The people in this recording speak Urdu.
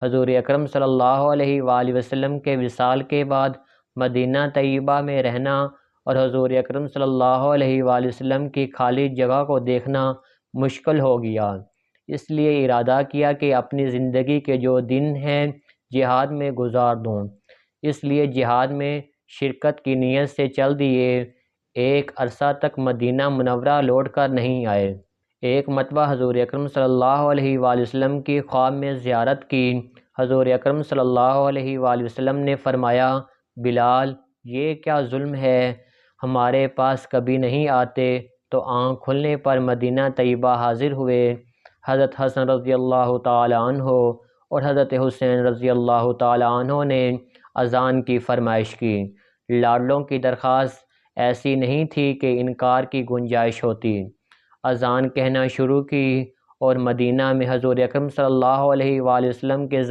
حضور اکرم صلی اللہ علیہ وآلہ وسلم کے وصال کے بعد مدینہ طیبہ میں رہنا اور حضور اکرم صلی اللہ علیہ وآلہ وسلم کی خالی جگہ کو دیکھنا مشکل ہو گیا۔ اس لیے ارادہ کیا کہ اپنی زندگی کے جو دن ہیں جہاد میں گزار دوں۔ اس لیے جہاد میں شرکت کی نیت سے چل دیے، ایک عرصہ تک مدینہ منورہ لوٹ کر نہیں آئے۔ ایک مرتبہ حضور اکرم صلی اللہ علیہ وآلہ وسلم کی خواب میں زیارت کی۔ حضور اکرم صلی اللہ علیہ وآلہ وسلم نے فرمایا، بلال یہ کیا ظلم ہے، ہمارے پاس کبھی نہیں آتے۔ تو آنکھ کھلنے پر مدینہ طیبہ حاضر ہوئے۔ حضرت حسن رضی اللہ تعالی عنہ اور حضرت حسین رضی اللہ تعالی عنہ نے اذان کی فرمائش کی۔ لاڈلوں کی درخواست ایسی نہیں تھی کہ انکار کی گنجائش ہوتی۔ اذان کہنا شروع کی اور مدینہ میں حضور اکرم صلی اللہ علیہ وآلہ وسلم کے